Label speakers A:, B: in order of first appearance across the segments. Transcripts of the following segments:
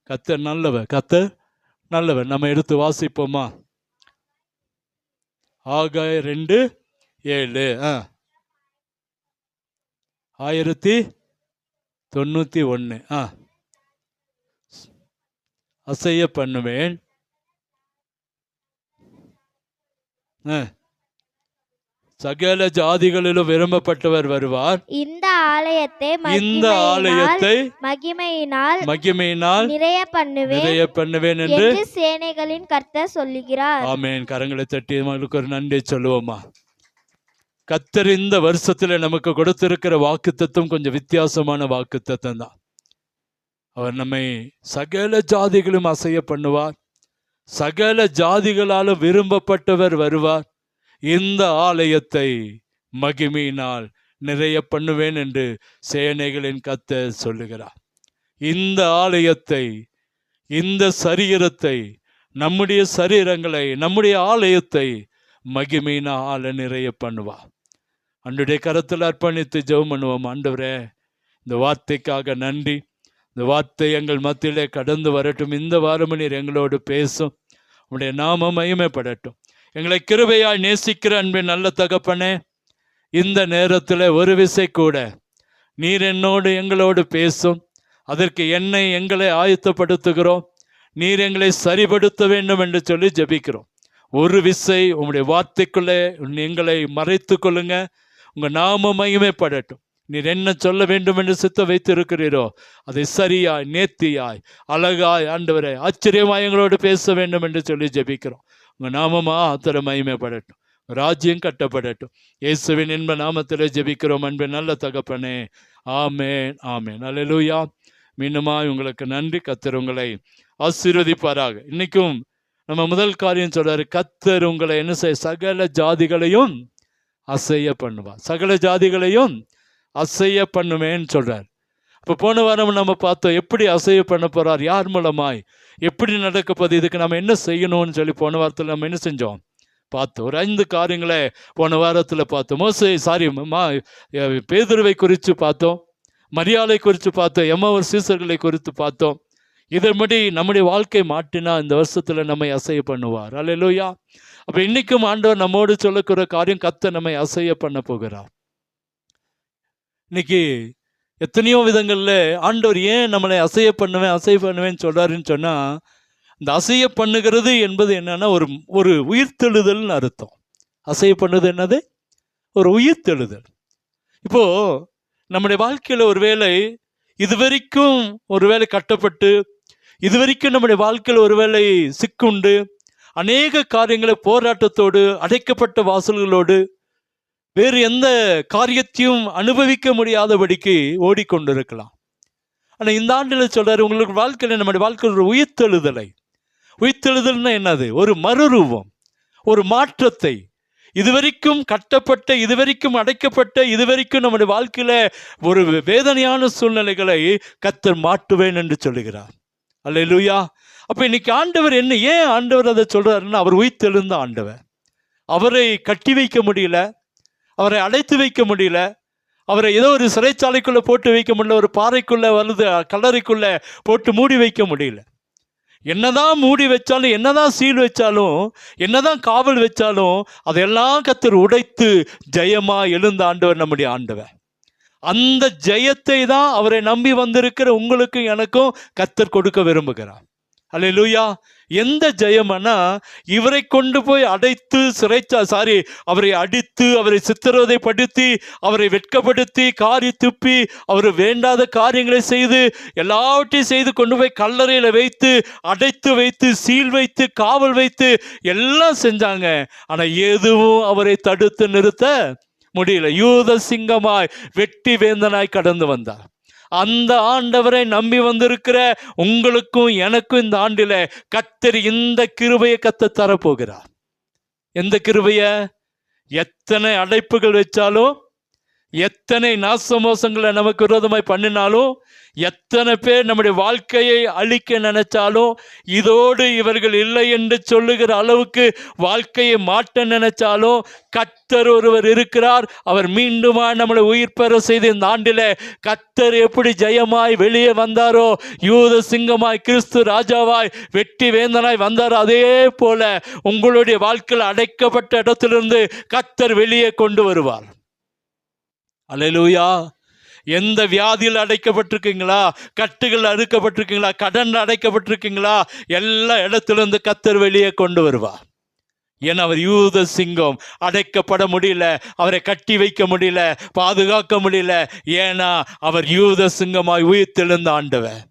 A: கர்த்தர் நல்லவர், கர்த்தர் நல்லவர். நம்ம எடுத்து வாசிப்போமா? ஆகாய 2:7. 1091. அசைய பண்ணுவேன், சகல ஜாதிகளிலும் விரும்பப்பட்டவர் வருவார். இந்த ஆலயத்தை மகிமையினால் நிறைய பண்ணுவேன் என்று சேனைகளின் கர்த்தர் சொல்லுகிறார். ஆமென். கரங்களை தட்டி அவருக்கு ஒரு நன்றி சொல்லுவோமா? கர்த்தர் இந்த வருஷத்துல நமக்கு கொடுத்திருக்கிற வாக்குத்தத்தம் கொஞ்சம் வித்தியாசமான வாக்குத்தத்தம் தான். அவர் நம்மை சகல ஜாதிகளும் அசைய பண்ணுவார், சகல ஜாதிகளாலும் விரும்பப்பட்டவர் வருவார், இந்த ஆலயத்தை மகிமையினால் நிறைய பண்ணுவேன் என்று சேனைகளின் கர்த்தர் சொல்லுகிறார். இந்த ஆலயத்தை, இந்த சரீரத்தை, நம்முடைய சரீரங்களை, நம்முடைய ஆலயத்தை மகிமையினால் நிறைய பண்ணுவார். அன்றைய கரத்தில் அர்ப்பணித்து ஜெபம் பண்ணுவோம். ஆண்டவரே, இந்த வார்த்தைக்காக நன்றி. இந்த வார்த்தை எங்கள் மத்தியிலே கடந்து வரட்டும். இந்த வாரம் நீர் எங்களோடு பேசும். உடைய நாமம் மகிமைப்படட்டும். எங்களை கிருபையாய் நேசிக்கிற அன்பின் நல்ல தகப்பனே, இந்த நேரத்தில் ஒரு விசை கூட நீர் என்னோடு எங்களோடு பேசும். அதற்கு எங்களை ஆயத்தப்படுத்துகிறோம். நீர் எங்களை சரிபடுத்த வேண்டும் என்று சொல்லி ஜெபிக்கிறோம். ஒரு விசை உங்களுடைய வார்த்தைக்குள்ளே எங்களை மறைத்து கொள்ளுங்க. உங்கள் நாமம் மகிமைப்படட்டும். நீர் என்ன சொல்ல வேண்டும் என்று சித்த வைத்திருக்கிறீரோ அதை சரியாய், நேர்த்தியாய், அழகாய், ஆண்டவரே ஆச்சரியமாய் எங்களோடு பேச வேண்டும் என்று சொல்லி ஜெபிக்கிறோம். உங்கள் நாமமா அத்தனை மகிமைப்படட்டும், ராஜ்யம் கட்டப்படட்டும். இயேசுவின் இன்ப நாமத்தில் ஜெபிக்கிறோம் அன்பின் நல்ல தகப்பனே. ஆமேன், ஆமேன். அல்லேலூயா. மீண்டுமாய் உங்களுக்கு நன்றி. கர்த்தர் உங்களை ஆசீர்வதிப்பாராக. இன்னைக்கும் நம்ம முதல் காரியம் சொல்றாரு, கர்த்தர் உங்களை என்ன செய்ய, சகல ஜாதிகளையும் அசைய பண்ணுவார், சகல ஜாதிகளையும் அசைய பண்ணுவேன்னு சொல்றார். இப்போ போன வாரம் நம்ம பார்த்தோம் எப்படி அசைய பண்ண போறார், யார் மூலமாய், எப்படி நடக்க போகுது, இதுக்கு நம்ம என்ன செய்யணும்னு சொல்லி போன வாரத்தில் நம்ம என்ன செஞ்சோம் பார்த்தோம். ஒரு 5 காரியங்களை போன வாரத்தில் பார்த்தோம். பேதுருவை குறித்து பார்த்தோம், மரியாதை குறித்து பார்த்தோம், எம்மாவூர் சீசர்களை குறித்து பார்த்தோம். இதன்படி நம்முடைய வாழ்க்கை மாற்றினா இந்த வருஷத்தில் நம்மை அசைய பண்ணுவார். அல்லேலூயா. அப்போ இன்னைக்கும் ஆண்டவர் நம்மோடு சொல்லக்கிற காரியம், கர்த்தர் நம்மை அசைய பண்ண போகிறார். இன்னைக்கு எத்தனையோ விதங்களில் ஆண்டவர் ஏன் நம்மளை அசைய பண்ணுவேன்னு சொல்றாருன்னு சொன்னால், இந்த அசைய பண்ணுகிறது என்பது என்னன்னா ஒரு உயிர்த்தெழுதல்னு அர்த்தம். அசைய பண்ணுது என்னது? ஒரு உயிர்த்தெழுதல். இப்போ நம்முடைய வாழ்க்கையில் ஒருவேளை இதுவரைக்கும் ஒருவேளை கட்டப்பட்டு, இதுவரைக்கும் நம்முடைய வாழ்க்கையில் ஒருவேளை சிக்குண்டு, அநேக காரியங்களை போராட்டத்தோடு, அடைக்கப்பட்ட வாசல்களோடு, வேறு எந்த காரியத்தையும் அனுபவிக்க முடியாதபடிக்கு ஓடிக்கொண்டிருக்கலாம். ஆனால் இந்த ஆண்டில் சொல்றாரு, உங்களுக்கு வாழ்க்கையில், நம்முடைய வாழ்க்கையில் ஒரு உயிர்த்தெழுதல்னா என்னது? ஒரு மறுரூபம், ஒரு மாற்றத்தை. இதுவரைக்கும் கட்டப்பட்ட, இதுவரைக்கும் அடைக்கப்பட்ட, இதுவரைக்கும் நம்முடைய வாழ்க்கையில ஒரு வேதனையான சூழ்நிலைகளை கர்த்தர் மாற்றுவேன் என்று சொல்லுகிறார். அல்லேலூயா. அப்ப இன்னைக்கு ஆண்டவர் ஏன் ஆண்டவர் அதை சொல்றாருன்னா, அவர் உயிர்த்தெழுந்த ஆண்டவர். அவரை கட்டி வைக்க முடியல, அவரை அடைத்து வைக்க முடியல, அவரை ஏதோ ஒரு சிறைச்சாலைக்குள்ள போட்டு வைக்க முடியல, ஒரு பாறைக்குள்ள வருது கல்லறைக்குள்ள போட்டு மூடி வைக்க முடியல. என்னதான் மூடி வச்சாலும், என்னதான் சீல் வச்சாலும், என்னதான் காவல் வச்சாலும், அதெல்லாம் கர்த்தர் உடைத்து ஜெயமா எழுந்த ஆண்டவர் நம்முடைய ஆண்டவர். அந்த ஜெயத்தை தான் அவரை நம்பி வந்திருக்கிற உங்களுக்கும் எனக்கும் கர்த்தர் கொடுக்க விரும்புகிறார். அல்லேலூயா. எந்த ஜெயம்னா, இவரை கொண்டு போய் அடைத்து அவரை அடித்து, அவரை சித்திரவதைப்படுத்தி, அவரை வெட்கப்படுத்தி, காரி துப்பி, அவர் வேண்டாத காரியங்களை செய்து, எல்லாவற்றையும் செய்து கொண்டு போய் கல்லறையில வைத்து, அடைத்து வைத்து, சீல் வைத்து, காவல் வைத்து எல்லாம் செஞ்சாங்க. ஆனா எதுவும் அவரை தடுத்து நிறுத்த முடியல. யூத சிங்கமாய், வெட்டி வேந்தனாய் கடந்து வந்தார். அந்த ஆண்டவரை நம்பி வந்திருக்கிற உங்களுக்கும் எனக்கும் இந்த ஆண்டில கர்த்தர் இந்த கிருபையை கர்த்தர் தரப்போகிறார். எந்த கிருபைய? எத்தனை அடைப்புகள் வச்சாலும், எத்தனை நாசமோசங்களை நமக்கு விரோதமாய் பண்ணினாலும், எத்தனை பேர் நம்முடைய வாழ்க்கையை அழிக்க நினைச்சாலும், இதோடு இவர்கள் இல்லை என்று சொல்லுகிற அளவுக்கு வாழ்க்கையை மாற்ற நினைச்சாலும், கர்த்தர் ஒருவர் இருக்கிறார். அவர் மீண்டுமா நம்மளை உயிர் பெற செய்த இந்த ஆண்டிலே கர்த்தர் எப்படி ஜெயமாய் வெளியே வந்தாரோ, யூத சிங்கமாய் கிறிஸ்து ராஜாவாய் வெற்றி வேந்தனாய் வந்தாரோ, அதே போல உங்களுடைய வாழ்க்கையில் அடைக்கப்பட்ட இடத்திலிருந்து கர்த்தர் வெளியே கொண்டு வருவார். அல்லேலூயா. எந்த வியாதியில் அடைக்கப்பட்டிருக்கீங்களா, கட்டுகள் அறுக்கப்பட்டிருக்கீங்களா, கடன் அடைக்கப்பட்டிருக்கீங்களா, எல்லா இடத்திலிருந்து கர்த்தர் வெளியே கொண்டு வருவார். ஏன்னா அவர் யூத சிங்கம். அடைக்கப்பட முடியல, அவரை கட்டி வைக்க முடியல, பாதுகாக்க முடியல. ஏன்னா அவர் யூத சிங்கமாய் உயிர்த்தெழுந்த ஆண்டவர்.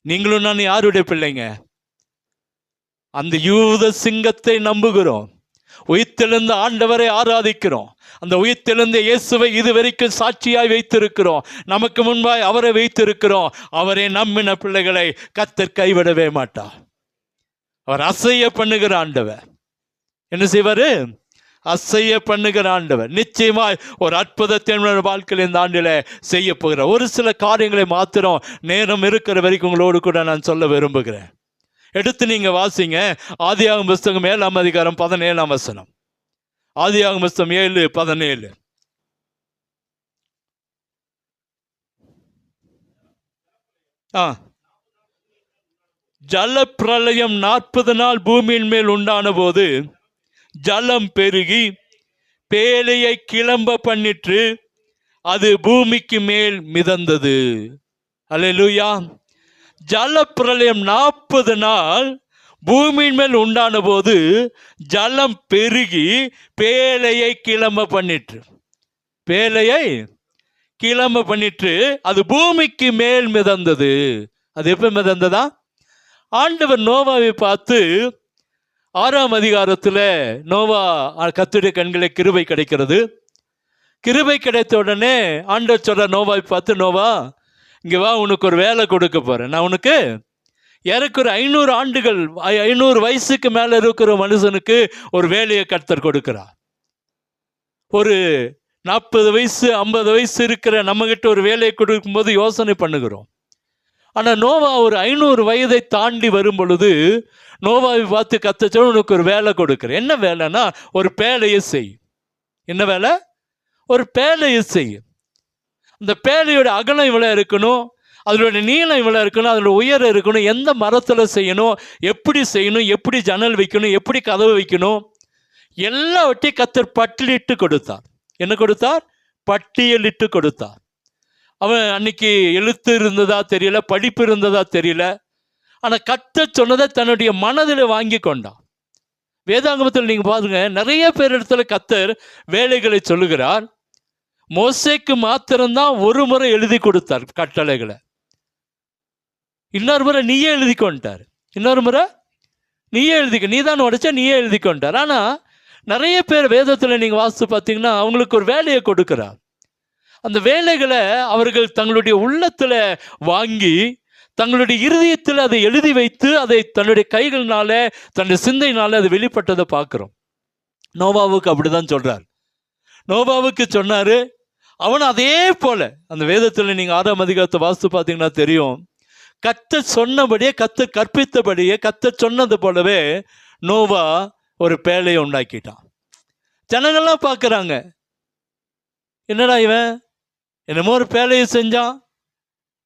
A: நீங்களும் நான் யாருடைய பிள்ளைங்க? அந்த யூத சிங்கத்தை நம்புகிறோம். உயிர்த்தெழுந்த ஆண்டவரை ஆராதிக்கிறோம். அந்த உயிர்த்தெழுந்த இயேசுவை இதுவரைக்கும் சாட்சியாய் வைத்திருக்கிறோம். நமக்கு முன்பாய் அவரை வைத்திருக்கிறோம். அவரை நம்பின பிள்ளைகளை கர்த்தர் கைவிடவே மாட்டார். அவர் அசைய பண்ணுகிற ஆண்டவர். என்ன செய்வாரு? அசைய பண்ணுகிற ஆண்டவர். நிச்சயமாய் ஒரு அற்புதத்தை வாழ்க்கையில் இந்த ஆண்டில செய்ய போகிறார். ஒரு சில காரியங்களை மாத்திரம் நேரம் இருக்கிற வரைக்கும் உங்களோடு கூட நான் சொல்ல விரும்புகிறேன். எடுத்து நீங்க வாசிங்க. ஆதியாகமம் புஸ்தகம் 7ஆம் அதிகாரம் 17ஆம் வசனம். ஆதியாகமம் புஸ்தகம் 7:17. ஜல பிரளயம் 40 நாள் பூமியின் மேல் உண்டான போது ஜலம் பெருகி பேழையை கிளம்ப பண்ணிற்று, அது பூமிக்கு மேல் மிதந்தது. அல்லேலூயா. ஜல பிரளயம் 40 நாள் பூமியின் மேல் உண்டான போது ஜலம் பெருகி பேழையை கிளம்ப பண்ணிற்று. பேழையை கிளம்ப பண்ணிற்று, அது பூமிக்கு மேல் மிதந்தது. அது எப்ப மிதந்ததா? ஆண்டவர் நோவாவை பார்த்து 6ஆம் அதிகாரத்தில் நோவா கர்த்தருடைய கண்களை கிருபை கிடைக்கிறது. கிருபை கிடைத்த உடனே ஆண்டவர் சொல்ற நோவாவை பார்த்து, நோவா இங்கே வா, உனக்கு ஒரு வேலை கொடுக்க போறேன். நான் உனக்கு ஏறக்குற 500 ஆண்டுகள் 500 வயசுக்கு மேல இருக்கிற மனுஷனுக்கு ஒரு வேலையை கர்த்தர் கொடுக்கிறார். ஒரு 40 வயசு 50 வயசு இருக்கிற நம்ம கிட்ட ஒரு வேலையை கொடுக்கும் போது யோசனை பண்ணுகிறோம். ஆனா நோவா ஒரு 500 வயதை தாண்டி வரும் பொழுது நோவாவை பார்த்து கர்த்தர் சொல்ல, உனக்கு ஒரு வேலை கொடுக்கிறேன். என்ன வேலைன்னா, ஒரு பேழையை செய். என்ன வேலை? ஒரு பேழையை செய். அந்த பேழையோட அகலம் இவ்வளோ இருக்கணும், அதோட நீளம் இவ்வளோ இருக்கணும், அதோட உயரம் இருக்கணும், எந்த மரத்தில் செய்யணும், எப்படி செய்யணும், எப்படி ஜன்னல் வைக்கணும், எப்படி கதவு வைக்கணும், எல்லாவற்றையும் கர்த்தர் பட்டியலிட்டு கொடுத்தார். என்ன கொடுத்தார்? பட்டியலிட்டு கொடுத்தார். அவன் அன்னைக்கு எழுத்து இருந்ததா தெரியல, படிப்பு இருந்ததா தெரியல. ஆனால் கர்த்தர் சொன்னதை தன்னுடைய மனதில் வாங்கி கொண்டான். வேதாகமத்தில் நீங்கள் பாருங்க, நிறைய பேர் இடத்துல கர்த்தர் வேலைகளை சொல்லுகிறார். மோசேக்கு மாத்திரம்தான் ஒரு முறை எழுதி கொடுத்தார் கட்டளைகளை. இன்னொரு முறை நீயே எழுதி கொண்டார். இன்னொரு முறை நீயே எழுதிக்க, நீ தான் உடைச்சா நீயே எழுதி கொண்டார். ஆனால் நிறைய பேர் வேதத்தில் நீங்கள் வாசித்து பார்த்தீங்கன்னா அவங்களுக்கு ஒரு வேலையை கொடுக்கிறார். அந்த வேலைகளை அவர்கள் தங்களுடைய உள்ளத்தில் வாங்கி தங்களுடைய இருதயத்தில் அதை எழுதி வைத்து அதை தன்னுடைய கைகளினால தன்னுடைய சிந்தையினால அது வெளிப்பட்டதை பார்க்குறோம். நோவாவுக்கு அப்படிதான் சொல்றார். நோவாவுக்கு சொன்னாரு, அவன் அதே போல அந்த வேதத்தில் நீங்க 6ஆம் அதிகாரத்தை வாசித்து பார்த்தீங்கன்னா தெரியும். கர்த்தர் சொன்னபடியே, கர்த்தர் கற்பித்தபடியே, கர்த்தர் சொன்னது போலவே நோவா ஒரு பேழையை உண்டாக்கிட்டான். ஜனங்கள்லாம் பார்க்குறாங்க, என்னடா இவன் என்னமோ ஒரு பேழையை செஞ்சான்,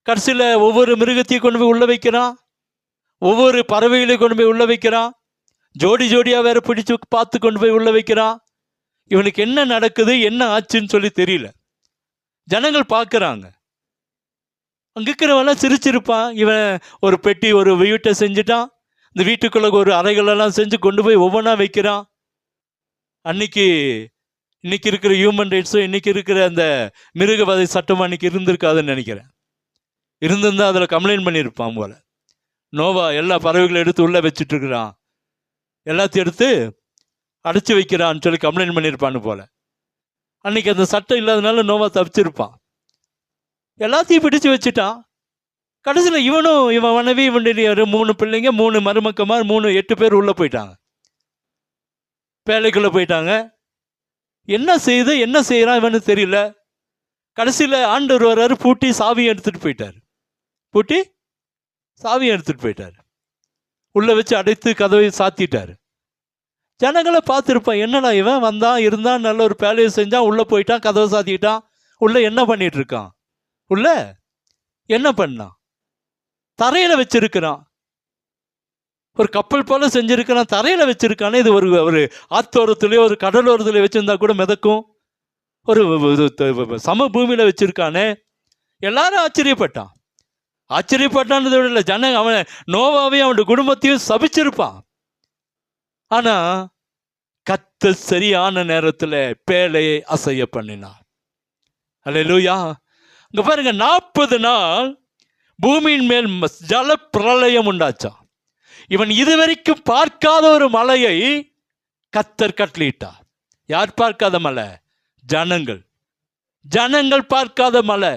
A: கடைசியில் ஒவ்வொரு மிருகத்தையும் கொண்டு போய் உள்ள வைக்கிறான், ஒவ்வொரு பறவைகளையும் கொண்டு போய் உள்ள வைக்கிறான், ஜோடி ஜோடியாக வேற பிடிச்சு பார்த்து கொண்டு போய் உள்ள வைக்கிறான். இவனுக்கு என்ன நடக்குது, என்ன ஆச்சுன்னு சொல்லி தெரியல. ஜனங்கள் பார்க்குறாங்க. அங்கே இருக்கிறவெல்லாம் சிரிச்சிருப்பான். இவன் ஒரு பெட்டி, ஒரு வீட்டை செஞ்சுட்டான், இந்த வீட்டுக்குள்ள ஒரு அறைகளெல்லாம் செஞ்சு கொண்டு போய் ஒவ்வொன்றா வைக்கிறான். இன்னைக்கு இருக்கிற ஹியூமன் ரைட்ஸும் இன்னைக்கு இருக்கிற அந்த மிருகவதை சட்டம் அன்னைக்கு இருந்திருக்காதுன்னு நினைக்கிறேன். இருந்திருந்தா அதில் கம்ப்ளைண்ட் பண்ணியிருப்பான் போல. நோவா எல்லா பறவைகளை எடுத்து உள்ளே வச்சுட்டு இருக்கிறான், எல்லாத்தையும் எடுத்து அடைச்சி வைக்கிறான்னு சொல்லி கம்ப்ளைண்ட் பண்ணியிருப்பான்னு போல. அன்னைக்கு அந்த சட்டம் இல்லாதனால நோவா தப்பிச்சிருப்பான். எல்லாத்தையும் பிடிச்சு வச்சுட்டான். கடைசியில் இவன் மனைவி, இவனுடைய 3 பிள்ளைங்க, 3 மருமக்கமார், 8 பேர் உள்ளே போயிட்டாங்க, பேழைக்குள்ளே போயிட்டாங்க. என்ன செய்யறான் இவனு தெரியல. கடைசியில் ஆண்டவர் வர்றாரு, பூட்டி சாவியை எடுத்துட்டு போயிட்டார். பூட்டி சாவியை எடுத்துட்டு போயிட்டார். உள்ள வச்சு அடைத்து கதவை சாத்திட்டார். ஜனங்களை பார்த்துருப்பான், என்னடா இவன் வந்தான், இருந்தான், நல்ல ஒரு வேலையை செஞ்சான், உள்ள போயிட்டான், கதவை சாத்திட்டான், உள்ள என்ன பண்ணிட்டு இருக்கான், உள்ள என்ன பண்ணான், தரையில வச்சிருக்கிறான், ஒரு கப்பல் போல செஞ்சிருக்கிறான், தரையில வச்சிருக்கானே. இது ஒரு ஆத்தோரத்துலயோ ஒரு கடலோரத்துல வச்சிருந்தா கூட மிதக்கும், ஒரு சமபூமியில வச்சிருக்கானே. எல்லாரும் ஆச்சரியப்பட்டான். ஆச்சரியப்பட்டான்னு விட ஜன அவன் நோவாவையும் அவனுடைய குடும்பத்தையும் சபிச்சிருப்பான். ஆனா கர்த்தர் சரியான நேரத்துல பேழையை அசைய பண்ணினார். அல்லேலூயா. இங்க பாருங்க, 40 நாள் பூமியின் மேல் ஜல பிரளயம் உண்டாச்சான். இவன் இதுவரைக்கும் பார்க்காத ஒரு மலையை கர்த்தர் கட்டளையிட்டார். யார் பார்க்காத மலை? ஜனங்கள் பார்க்காத மலை.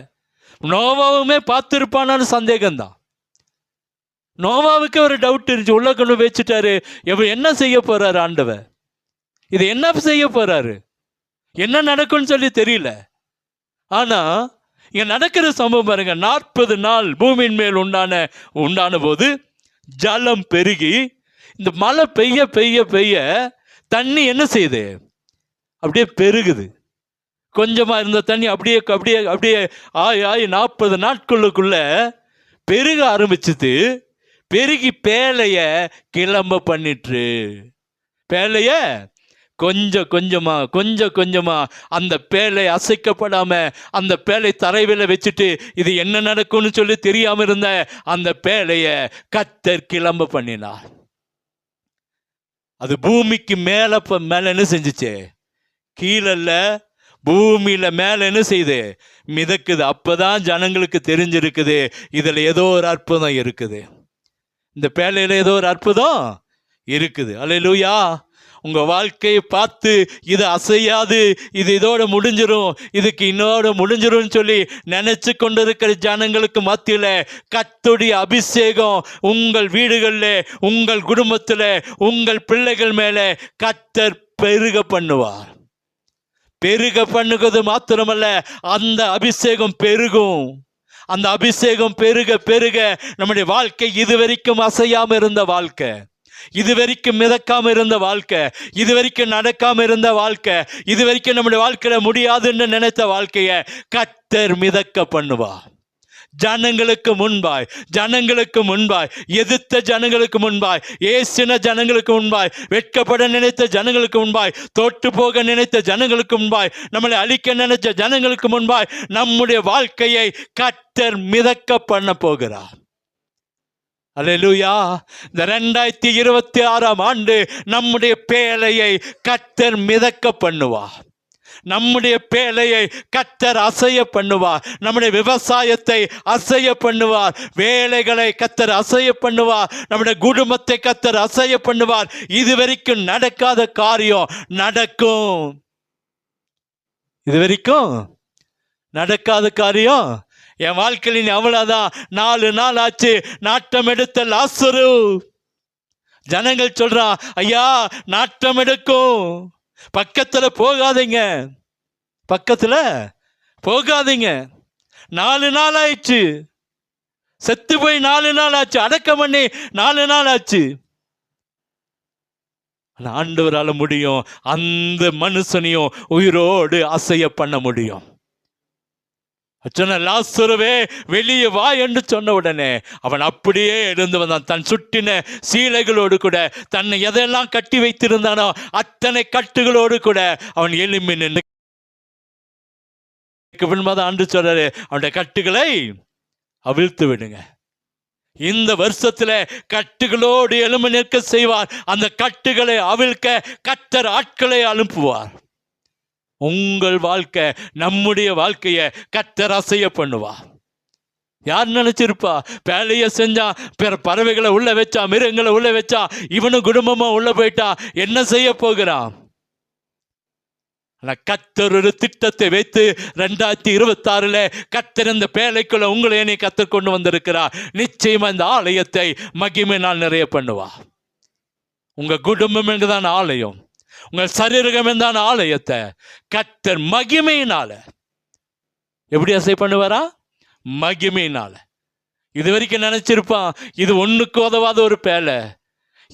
A: நோவாவுமே பார்த்திருப்பானான்னு சந்தேகம்தான். நோவாவுக்கு ஒரு டவுட் இருந்துச்சு, உள்ள கொண்டு வச்சுட்டாரு. இவன் என்ன செய்ய போறாரு ஆண்டவர், இது என்ன செய்ய போறாரு, என்ன நடக்கும்னு சொல்லி தெரியல. ஆனா இங்க நடக்கிற சம்பவம் பாருங்க, 40 நாள் பூமியின் மேல் உண்டான போது ஜலம் பெருகி, இந்த மழை பெய்ய பெய்ய பெய்ய தண்ணி என்ன செய்யுது, அப்படியே பெருகுது. கொஞ்சமா இருந்த தண்ணி அப்படியே அப்படியே அப்படியே ஆயி 40 நாட்களுக்குள்ள பெருக ஆரம்பிச்சுது. பெருகி பேழைய கிளம்ப பண்ணிட்டு, பேழைய கொஞ்சம் கொஞ்சமா அந்த பேழை அசைக்கப்படாம அந்த பேழை தரையில வச்சுட்டு இது என்ன நடக்கும்னு சொல்லி தெரியாம இருந்த அந்த பேழைய கர்த்தர் கிளம்ப பண்ணினார். அது பூமிக்கு மேல என்ன செஞ்சுச்சு, கீழல்ல பூமியில மேல என்ன செய்யுது, மிதக்குது. அப்பதான் ஜனங்களுக்கு தெரிஞ்சிருக்குது இதுல ஏதோ ஒரு அற்புதம் இருக்குது, இந்த பேழையில ஏதோ ஒரு அற்புதம் இருக்குது. அல்லேலூயா. உங்க வாழ்க்கையை பார்த்து இது அசையாது, இது இதோட முடிஞ்சிரும், இதுக்கு இன்னோட முடிஞ்சிரும் சொல்லி நினைச்சு கொண்டிருக்கிற ஜனங்களுக்கு மத்தியில கர்த்தருடைய அபிஷேகம் உங்கள் வீடுகள்ல, உங்கள் குடும்பத்துல, உங்கள் பிள்ளைகள் மேல கர்த்தர் பெருக பண்ணுவார். பெருக பண்ணுகிறது மாத்திரமல்ல, அந்த அபிஷேகம் பெருகும். அந்த அபிஷேகம் பெருக பெருக நம்முடைய வாழ்க்கை, இதுவரைக்கும் அசையாம இருந்த வாழ்க்கை, இதுவரைக்கும் மிதக்காம இருந்த வாழ்க்கை, இதுவரைக்கும் நடக்காம இருந்த வாழ்க்கை, இதுவரைக்கும் நம்முடைய வாழ்க்கையில முடியாதுன்னு நினைத்த வாழ்க்கைய கர்த்தர் மிதக்க பண்ணுவார். ஜனங்களுக்கு முன்பாய் எதிர்த்த ஜனங்களுக்கு முன்பாய், ஏசின ஜனங்களுக்கு முன்பாய், வெட்கப்பட நினைத்த ஜனங்களுக்கு முன்பாய், தோற்று போக நினைத்த ஜனங்களுக்கு முன்பாய், நம்மளை அழிக்க நினைத்த ஜனங்களுக்கு முன்பாய் நம்முடைய வாழ்க்கையை கர்த்தர் மிதக்க பண்ண போகிறார். அல்லேலூயா. இந்த 2026ஆம் ஆண்டு நம்முடைய பேழையை கர்த்தர் மிதக்க பண்ணுவார். நம்முடைய பேழையை கர்த்தர் அசைய பண்ணுவார். நம்முடைய விவசாயத்தை அசைய பண்ணுவார். வேலைகளை கர்த்தர் அசைய பண்ணுவார். நம்முடைய குடும்பத்தை கர்த்தர் அசைய பண்ணுவார். இதுவரைக்கும் நடக்காத காரியம் நடக்கும். இதுவரைக்கும் நடக்காத காரியம் என் வாழ்க்கையில் அவ்வளவுதான். 4 நாள் ஆச்சு நாட்டம் எடுத்த லாசரு. ஜனங்கள் சொல்றான், ஐயா நாட்டம் எடுக்கும், பக்கத்துல போகாதீங்க, பக்கத்துல போகாதீங்க. 4 நாள் ஆயிடுச்சு, செத்து போய் 4 நாள் ஆச்சு, அடக்கம் பண்ணி 4 நாள் ஆச்சு. ஆண்டவரால முடியும், அந்த மனுஷனையும் உயிரோடு அசைய பண்ண முடியும். லாசருவே வெளியே வா என்று சொன்ன உடனே அவன் அப்படியே எழுந்து வந்தான். தன் சுட்டின சீலைகளோடு கூட, தன்னை எதெல்லாம் கட்டி வைத்திருந்தானோ அத்தனை கட்டுகளோடு கூட அவன் எழும்பி நின்று ஆண்டு சொல்றாரு, அவனுடைய கட்டுகளை அவிழ்த்து விடுங்க. இந்த வருஷத்துல கட்டுகளோடு எழும்பி நிற்க செய்வார். அந்த கட்டுகளை அவிழ்க்க கர்த்தர் ஆட்களை அனுப்புவார். உங்கள் வாழ்க்கை, நம்முடைய வாழ்க்கையை கர்த்தர் அசைய பண்ணுவா. யார் நினைச்சிருப்பா, வேலையை செஞ்சா, பிற பறவைகளை உள்ள வச்சா, மிருகங்களை உள்ள வச்சா, இவனும் குடும்பமா உள்ள போயிட்டா என்ன செய்ய போகிறான்? கர்த்தர் ஒரு திட்டத்தை வைத்து 2026 கர்த்தர் இந்த பேழைக்குள்ள உங்களை என்னை கர்த்தர் கொண்டு வந்திருக்கிறார். நிச்சயமா இந்த ஆலயத்தை மகிமையினால் நிறைய பண்ணுவா. உங்க குடும்பம் என்கிறதான ஆலயம், உங்கள் சரீரம் தான் ஆலயத்தை கர்த்தர் மகிமையினால எப்படி அசை பண்ணுவாரா? மகிமையினால. இது வரைக்கும் நினைச்சிருப்பான் இது ஒண்ணுக்கு உதவாத ஒரு பேலை,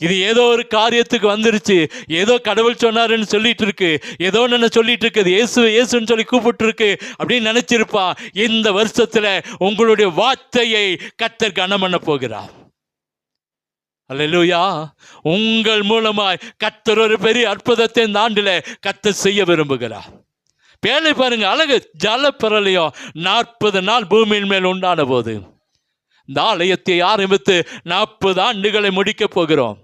A: இது ஏதோ ஒரு காரியத்துக்கு வந்துருச்சு, ஏதோ கடவுள் சொன்னாருன்னு சொல்லிட்டு இருக்கு, ஏதோ என்ன சொல்லிட்டு இருக்குது, இயேசு இயேசுன்னு சொல்லி கூப்பிட்டு இருக்கு அப்படின்னு நினைச்சிருப்பான். இந்த வருஷத்துல உங்களுடைய வார்த்தையை கர்த்தர் கனம் பண்ண போகிறார். அல்லேலூயா. உங்கள் மூலமாய் கர்த்தர் ஒரு பெரிய அற்புதத்தை இந்த ஆண்டில கர்த்தர் செய்ய விரும்புகிறார். பேலை பாருங்க, அழகு ஜல பிரளயம் 40 நாள் பூமியின் மேல் உண்டான போது இந்த ஆலயத்தை ஆரம்பித்து 40 ஆண்டுகளை முடிக்க போகிறோம்.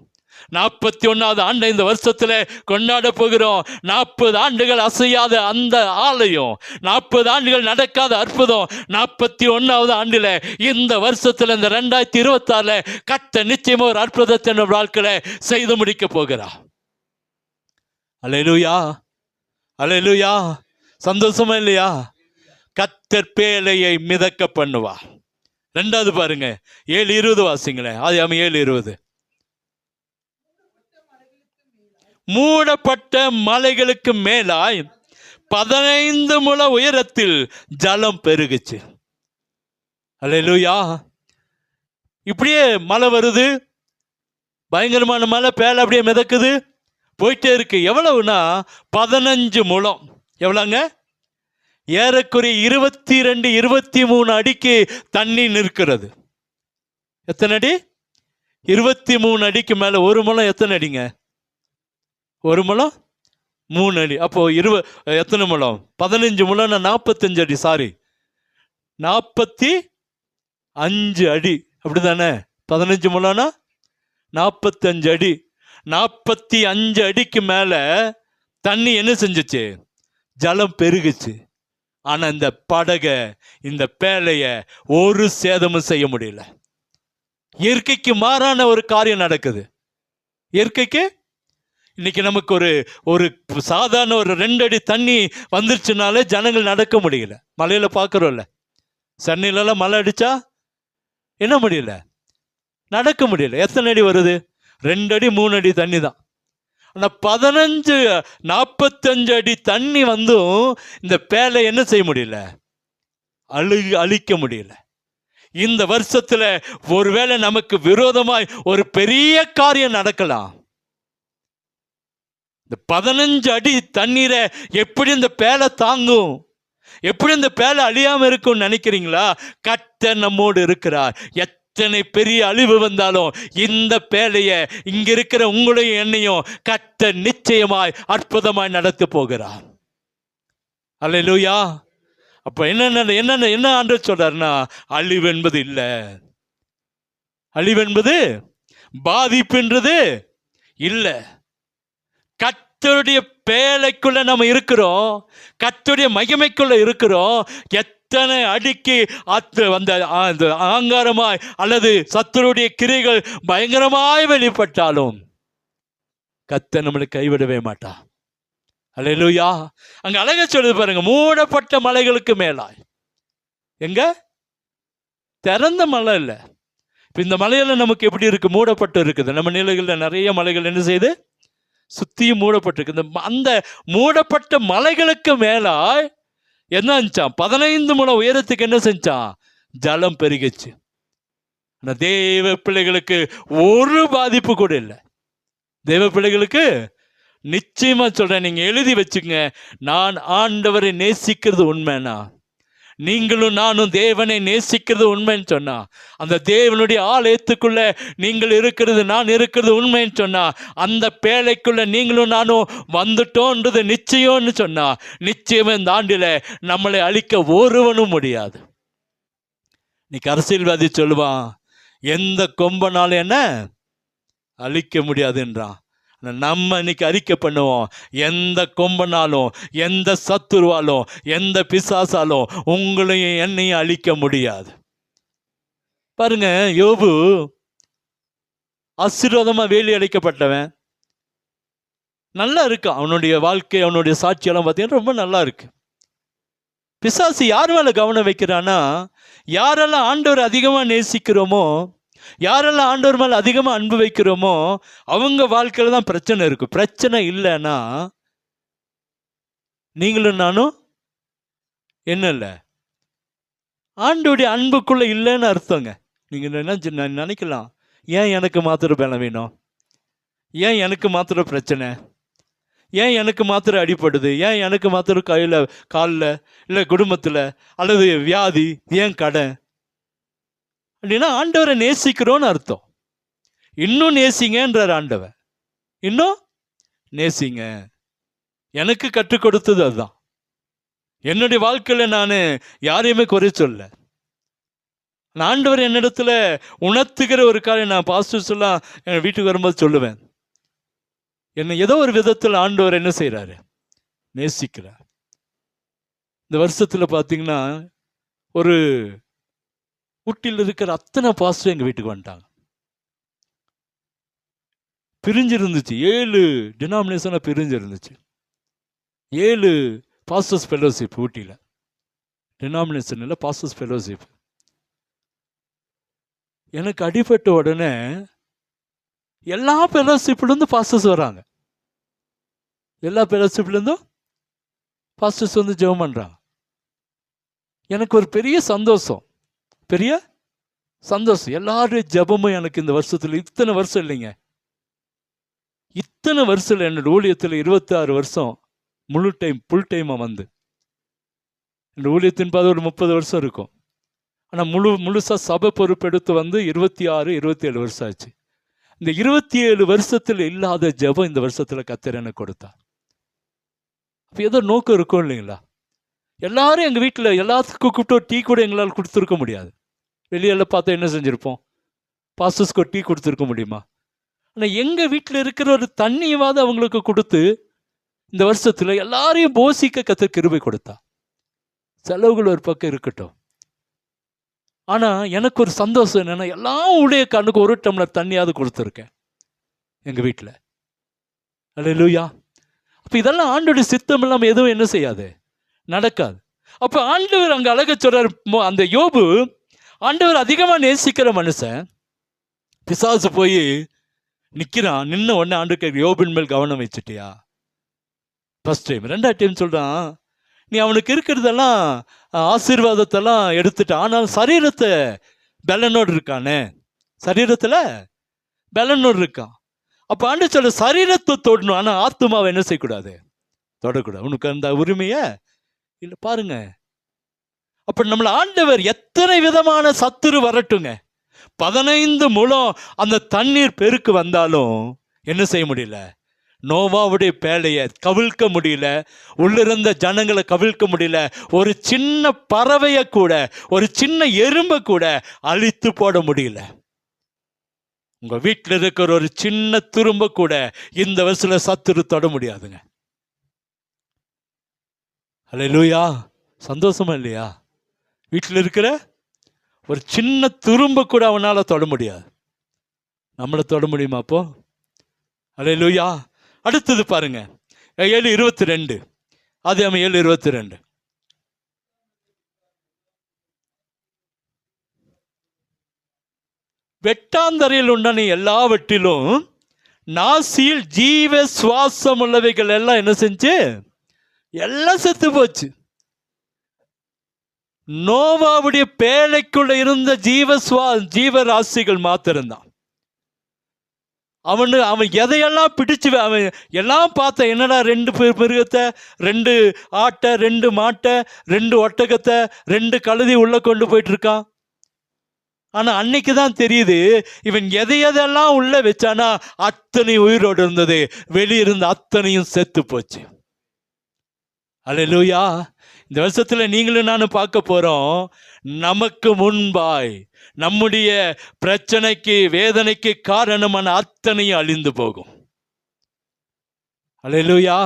A: 41வது ஆண்டை இந்த வருஷத்துல கொண்டாட போகிறோம். 40 ஆண்டுகள் அசையாத அந்த ஆலயம், 40 ஆண்டுகள் நடக்காத அற்புதம் 41வது ஆண்டில் இந்த வருஷத்துல இந்த 2026 கர்த்தர் நிச்சயமா ஒரு அற்புதத்தை நம்ம வாழ்க்கையில செய்து முடிக்க போகிறார். அல்லேலூயா, அல்லேலூயா. சந்தோஷமா இல்லையா? கர்த்தர் பேழையை மிதக்க பண்ணுவார். 2வது பாருங்க, 7:20 வாசிங்களேன். அது 7:20. மூடப்பட்ட மலைகளுக்கு மேலாய் 15 முழ உயரத்தில் ஜலம் பெருகுச்சு. அல்லேலூயா. இப்படியே மழை வருது, பயங்கரமான மழை, பேலை அப்படியே மிதக்குது, போயிட்டே இருக்கு. எவ்வளவுனா 15 முழம். எவ்வளோங்க? ஏறக்குறைய 22-23 அடிக்கு தண்ணி நிற்கிறது. எத்தனை அடி? 23 அடிக்கு மேல. ஒரு முழம் எத்தனை அடிங்க? ஒரு முழம் 3 அடி. அப்போ எத்தனை முழம்? 15 முழம்னா 45 அடி. சாரி, 45 அடி. அப்படிதானே? 15 முழம்னா 45 அடி. 45 அடிக்கு மேல தண்ணி என்ன செஞ்சுச்சு? ஜலம் பெருகுச்சு. ஆனா இந்த படகை, இந்த பேழைய ஒரு சேதமும் செய்ய முடியல. இயற்கைக்கு மாறான ஒரு காரியம் நடக்குது. இயற்கைக்கு இன்னைக்கு நமக்கு ஒரு சாதாரண ஒரு 2 அடி தண்ணி வந்துருச்சுனாலே ஜனங்கள் நடக்க முடியல. மலையில பார்க்குறோம்ல, சென்னையிலலாம் மழை அடிச்சா என்ன முடியல, நடக்க முடியல. எத்தனை அடி வருது? 2 அடி 3 அடி தண்ணி தான். ஆனால் 45 அடி தண்ணி வந்தும் இந்த பேலை என்ன செய்ய முடியல? அழிக்க முடியல. இந்த வருஷத்துல ஒருவேளை நமக்கு விரோதமாய் ஒரு பெரிய காரியம் நடக்கலாம். இந்த 15 அடி தண்ணீரை எப்படி இந்த பேலை தாங்கும்? எப்படி இந்த பேலை அழியாம இருக்கும் நினைக்கிறீங்களா? கர்த்தர் நம்மோடு இருக்கிறார். எத்தனை பெரிய அழிவு வந்தாலும் இந்த பேழைய, இங்க இருக்கிற உங்களையும் என்னையும் கர்த்தர் நிச்சயமாய் அற்புதமாய் நடத்த போகிறார். அல்லேலூயா. அப்ப என்ன ஆண்டவர் சொல்றாருன்னா, அழிவு என்பது இல்ல, அழிவு என்பது, பாதிப்புன்றது இல்ல. கர்த்தருடைய பேழைக்குள்ள நம்ம இருக்கிறோம், கர்த்தருடைய மகிமைக்குள்ள இருக்கிறோம். எத்தனை அடிக்கு அந்த ஆங்காரமாய் அல்லது சத்துருடைய கிரைகள் பயங்கரமாய் வெளிப்பட்டாலும் கர்த்தர் நம்மளை கைவிடவே மாட்டான். அல்லேலூயா. அங்க அழகா சொல்லுது பாருங்க, மூடப்பட்ட மலைகளுக்கு மேலாய். எங்க? திறந்த மலை இல்ல. இந்த மலையில நமக்கு எப்படி இருக்கு? மூடப்பட்டு இருக்குது. நம்ம நிலைகள்ல நிறைய மலைகள் என்ன செய்யுது? சுத்தியும் மூடப்பட்டிருக்கு. அந்த மூடப்பட்ட மலைகளுக்கு மேலாய் என்ன செஞ்சான்? 15 முழ உயரத்துக்கு என்ன செஞ்சான்? ஜலம் பெருகிச்சு. தேவ பிள்ளைகளுக்கு ஒரு பாதிப்பு கூட இல்லை. தேவ பிள்ளைகளுக்கு நிச்சயமா சொல்றேன், நீங்க எழுதி வச்சுங்க, நான் ஆண்டவரை நேசிக்கிறது உண்மைனா, நீங்களும் நானும் தேவனை நேசிக்கிறது உண்மைன்னு சொன்னா, அந்த தேவனுடைய ஆலயத்துக்குள்ள நீங்கள் இருக்கிறது, நான் இருக்கிறது உண்மைன்னு சொன்னா, அந்த பேழைக்குள்ள நீங்களும் நானும் வந்துட்டோன்றது நிச்சயம்னு சொன்னா, நிச்சயமா இந்த ஆண்டில நம்மளை அழிக்க ஒருவனும் முடியாது. இன்னைக்கு அரசியல்வாதி சொல்லுவான், எந்த கொம்பனாலும் என்ன அழிக்க முடியாதுன்றான். நம்ம இன்னைக்கு அறிக்கை பண்ணுவோம், எந்த கொம்பனாலும், எந்த சத்துருவாலும், எந்த பிசாசாலும் உங்களையும் என்னையும் அழிக்க முடியாது. பாருங்க, யோபு ஆசீர்வாதமா வேலி அடைக்கப்பட்டவன், நல்லா இருக்கு அவனுடைய வாழ்க்கை, அவனுடைய சாட்சியெல்லாம் பார்த்தீங்கன்னா ரொம்ப நல்லா இருக்கு. பிசாசு யார் மேல கவனம் வைக்கிறான்னா, யாரெல்லாம் ஆண்டவர் அதிகமா நேசிக்கிறோமோ, யாரெல்லாம் ஆண்டவர் மேல அதிகமா அன்பு வைக்கிறோமோ அவங்க வாழ்க்கையில தான் பிரச்சனை இருக்கு. பிரச்சனை இல்லைன்னா நீங்களும் நானும் என்ன இல்லை, ஆண்டோடைய அன்புக்குள்ள இல்லைன்னு அர்த்தங்க. நீங்க நினைக்கலாம், ஏன் எனக்கு மாத்திரம் பலம் வேணும், ஏன் எனக்கு மாத்திரம் பிரச்சனை, ஏன் எனக்கு மாத்திரம் அடிப்படுது, ஏன் எனக்கு மாத்திரம் கையில் காலில் இல்லை குடும்பத்தில் அல்லது வியாதி, ஏன் கடன் அப்படின்னா ஆண்டவரை நேசிக்கிறோன்னு அர்த்தம். இன்னும் நேசிங்கன்றார் ஆண்டவர், இன்னும் நேசிங்க. எனக்கு கற்றுக் கொடுத்தது அதுதான். என்னுடைய வாழ்க்கையில் நான் யாரையுமே குறை சொல்ல. ஆண்டவர் என்னிடத்துல உணர்த்துகிற ஒரு காரியம் நான் பாஸ்டர்ஸ் எல்லாம் என் வீட்டுக்கு வரும்போது சொல்லுவேன், என்னை ஏதோ ஒரு விதத்தில் ஆண்டவர் என்ன செய்கிறாரு, நேசிக்கிறார். இந்த வருஷத்தில் பார்த்தீங்கன்னா ஒரு ஊட்டியில் இருக்கிற அத்தனை பாஸ்டர் எங்கள் வீட்டுக்கு வந்துட்டாங்க. பிரிஞ்சிருந்துச்சு, 7 டினாமினேஷனாக பிரிஞ்சிருந்துச்சு. 7 பாஸ்டர்ஸ் ஃபெலோஷிப் ஊட்டியில், டினாமினேஷன் இல்லை, பாஸ்டர்ஸ் ஃபெலோஷிப். எனக்கு அடிபட்ட உடனே எல்லா ஃபெலோஷிப்லேருந்து பாஸ்டர்ஸ் வராங்க, எல்லா ஃபெலோஷிப்லேருந்தும் பாஸ்டர்ஸ் வந்து ஜெபம் பண்ணுறாங்க. எனக்கு ஒரு பெரிய சந்தோஷம், பெரிய சந்தோஷம். எல்லாருடைய ஜெபமும் எனக்கு இந்த வருஷத்தில், இத்தனை வருஷம் இல்லைங்க, இத்தனை வருஷத்தில் என்னோட ஊழியத்தில் 26 வருஷம் முழு டைம் ஃபுல் டைமாக வந்து என்னோட ஊழியத்தின் பாதை ஒரு 30 வருஷம் இருக்கும். ஆனால் முழுசாக சபை பொறுப்பெடுத்து வந்து 26-27 வருஷம் ஆச்சு. இந்த 27 வருஷத்தில் இல்லாத ஜெபம் இந்த வருஷத்தில் கர்த்தர் எனக்கு கொடுத்தார். அப்போ ஏதோ நோக்கம் இருக்கும் இல்லைங்களா? எல்லாரும் எங்கள் வீட்டில் எல்லாத்துக்கும் கூப்பிட்டு டீ கூட எங்களால் கொடுத்துருக்க முடியாது. வெளியெல்லாம் பார்த்தா என்ன செஞ்சுருப்போம், பாஸ்டர்ஸ்க்கு ஒரு டீ கொடுத்துருக்க முடியுமா? ஆனால் எங்கள் வீட்டில் இருக்கிற ஒரு தண்ணியவாது அவங்களுக்கு கொடுத்து இந்த வருஷத்தில் எல்லாரையும் போஷிக்க கர்த்தர் கிருபை கொடுத்தா. செலவுகள் ஒரு பக்கம் இருக்கட்டும், ஆனால் எனக்கு ஒரு சந்தோஷம் என்னென்னா, எல்லாம் உடைய கண்ணுக்கு ஒரு டம்ளர் தண்ணியாவது கொடுத்துருக்கேன் எங்கள் வீட்டில். அல்லேலூயா. அப்போ இதெல்லாம் ஆண்டோடைய சித்தம் இல்லாமல் எதுவும் என்ன செய்யாது, நடக்காது. அப்போ ஆண்டவர் அங்கே அழக சொல்றார். அந்த யோபு ஆண்டவர் அதிகமாக நேசிக்கிற மனுஷன், பிசாசு போய் நிற்கிறான். நின்ன உடனே ஆண்டு கேட்க, யோபின் மேல் கவனம் வச்சுட்டியா? First time. 2வது டைம் சொல்கிறான், நீ அவனுக்கு இருக்கிறதெல்லாம் ஆசீர்வாதத்தெல்லாம் எடுத்துட்டான், ஆனால் சரீரத்தை பலனோடு இருக்கானே, சரீரத்தில் பலனோடு இருக்கான். அப்போ ஆண்டு சொல்ல, சரீரத்தை தொடணும், ஆனால் ஆத்துமாவை என்ன செய்யக்கூடாது, தொடக்கூடாது. உனக்கு அந்த உரிமையை இல்லை. பாருங்க, அப்போ நம்மளை ஆண்டவர் எத்தனை விதமான சத்துரு வரட்டுங்க, 15 முழம் அந்த தண்ணீர் பெருக்கு வந்தாலும் என்ன செய்ய முடியல, நோவாவுடைய பேழையை கவிழ்க்க முடியல, உள்ளிருந்த ஜனங்களை கவிழ்க்க முடியல. ஒரு சின்ன பறவையை கூட, ஒரு சின்ன எறும்பை கூட அழித்து போட முடியல. உங்க வீட்டில் இருக்கிற ஒரு சின்ன துரும்ப கூட இந்த வருஷத்துல சத்துரு தொட முடியாதுங்க. அல்லேலூயா. சந்தோஷமா இல்லையா? வீட்டில் இருக்கிற ஒரு சின்ன துரும்ப கூட அவனால தொட முடியாது. நம்மளை தொட முடியுமா அப்போ? அல்லேலூயா. அடுத்தது பாருங்க, 7:22. ஆதியாகமம் 7:22. வெட்டாந்தரையில் உண்டான எல்லாவற்றிலும் நாசியில் ஜீவ சுவாசம் உள்ளவைகள் எல்லாம் என்ன செஞ்சு, எல்லாம் செத்து போச்சு. நோவாவுடைய பேழைக்குள்ள இருந்த ஜீவராசிகள் மாத்திரம்தான். அவன் எதையெல்லாம் பிடிச்சு, அவன் எல்லாம் பார்த்த, என்னடா 2 மிருகத்தை, 2 ஆட்டை, 2 மாட்டை, 2 ஒட்டகத்தை, 2 கழுதி உள்ள கொண்டு போயிட்டு இருக்கான். ஆனா அன்னைக்கு தான் தெரியுது, இவன் எதையெல்லாம் உள்ள வச்சானா அத்தனை உயிரோடு இருந்தது, வெளியிருந்த அத்தனையும் செத்து போச்சு. அல்லேலூயா. இந்த வருஷத்துல நீங்களும் நானும் பார்க்க போறோம், நமக்கு முன்பாய் நம்முடைய பிரச்சனைக்கு வேதனைக்கு காரணமான அத்தனையும் அழிந்து போகும். அல்லேலூயா.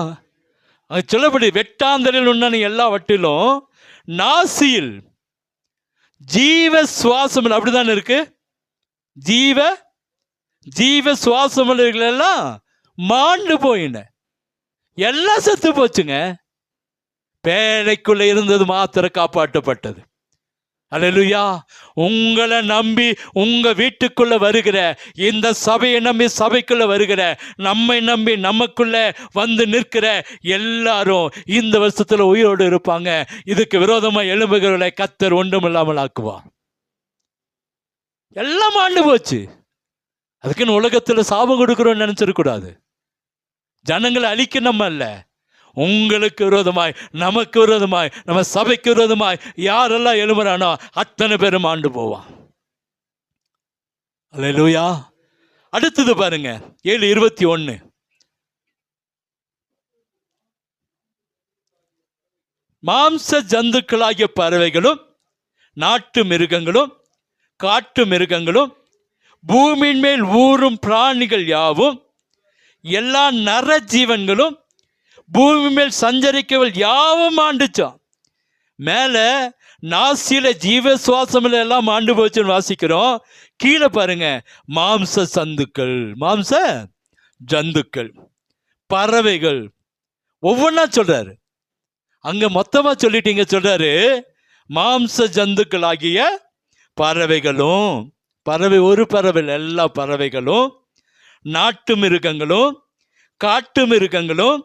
A: சொல்லப்படி வெட்டாந்தரில் உண்டான எல்லாவற்றிலும் நாசியில் ஜீவ சுவாசம், அப்படிதான் இருக்கு, ஜீவ சுவாசம் எல்லாம் மாண்டு போயின, எல்லாம் செத்து போச்சுங்க. பேழைக்குள்ள இருந்தது மாத்திரம் காப்பாற்றப்பட்டது. அல்லேலூயா. உங்களை நம்பி உங்க வீட்டுக்குள்ள வருகிற, இந்த சபையை நம்பி சபைக்குள்ள வருகிற, நம்மை நம்பி நமக்குள்ள வந்து நிற்கிற எல்லாரும் இந்த வருஷத்துல உயிரோடு இருப்பாங்க. இதுக்கு விரோதமா எழும்புகிறவர்களை கர்த்தர் ஒன்றும் இல்லாமல் ஆக்குவார். எல்லாம் ஆண்டு போச்சு. அதுக்குன்னு உலகத்துல சாபம் கொடுக்கிறோம்னு நினைச்சிடக்கூடாது. ஜனங்களை அழிக்க நம்ம அல்ல, உங்களுக்கு விரோதமாய், நமக்கு விரோதமாய், நம்ம சபைக்கு விரோதமாய் யாரெல்லாம் எழும்புறானோ அத்தனை பேரும் ஆண்டு போவான். அல்லேலூயா. அடுத்தது பாருங்க 7:21. மாம்ச ஜந்துக்களாகிய பறவைகளும் நாட்டு மிருகங்களும் காட்டு மிருகங்களும் பூமியின் மேல் ஊறும் பிராணிகள் யாவும் எல்லா நர ஜீவன்களும் பூமி மேல் சஞ்சரிக்கவள் யாவும் ஆண்டுச்சான். மேல நாசியில ஜீவ சுவாசம் எல்லாம் ஆண்டு போச்சுன்னு வாசிக்கிறோம். கீழே பாருங்க, மாம்ச சந்துக்கள், மாம்ச ஜந்துக்கள், பறவைகள் ஒவ்வொன்றா சொல்றாரு. அங்க மொத்தமா சொல்லிட்டீங்க சொல்றாரு. மாம்ச ஜந்துக்கள் ஆகிய பறவைகளும், பறவை ஒரு பறவை எல்லா பறவைகளும், நாட்டு மிருகங்களும் காட்டு மிருகங்களும்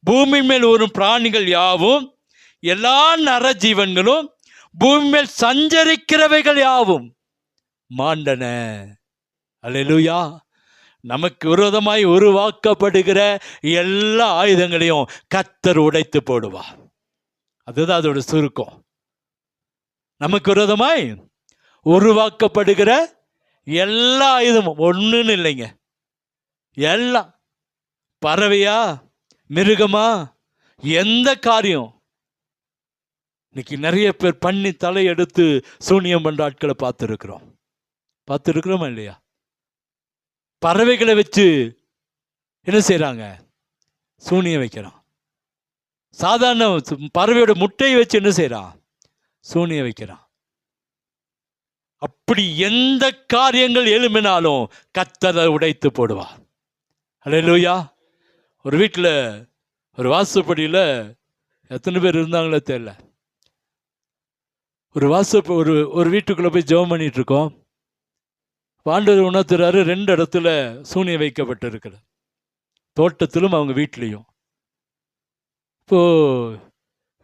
A: பூமி மேல் வரும் பிராணிகள் யாவும் எல்லா நர ஜீவன்களும் பூமி மேல் சஞ்சரிக்கிறவைகள் யாவும் மாண்டன. அல்லேலூயா. நமக்கு விரோதமாய் உருவாக்கப்படுகிற எல்லா ஆயுதங்களையும் கர்த்தர் உடைத்து போடுவார். அதுதான் அதோட சுருக்கம். நமக்கு விரோதமாய் உருவாக்கப்படுகிற எல்லா ஆயுதமும் ஒண்ணுன்னு இல்லைங்க, எல்லாம் பறவையா மிருகமா எந்த காரியம். இன்னைக்கு நிறைய பேர் பண்ணி தலையெடுத்து சூனியம் பண்ற ஆட்களை பார்த்துருக்கிறோமா இல்லையா? பறவைகளை வச்சு என்ன செய்யறாங்க? சூனியம் வைக்கிறான். சாதாரண பறவையோட முட்டையை வச்சு என்ன செய்யறான்? சூனியம் வைக்கிறான். அப்படி எந்த காரியங்கள் எழும்பினாலும் கர்த்தர் உடைத்து போடுவார். அல்லேலூயா. ஒரு வீட்டில் ஒரு வாசப்படியில் எத்தனை பேர் இருந்தாங்களோ தெரியல, ஒரு வீட்டுக்குள்ளே போய் ஜெபம் பண்ணிட்டு இருக்கோம். ஆண்டவர் உணர்த்துறாரு, 2 இடத்துல சூனியம் வைக்கப்பட்டிருக்கிற, தோட்டத்திலும் அவங்க வீட்லேயும். இப்போ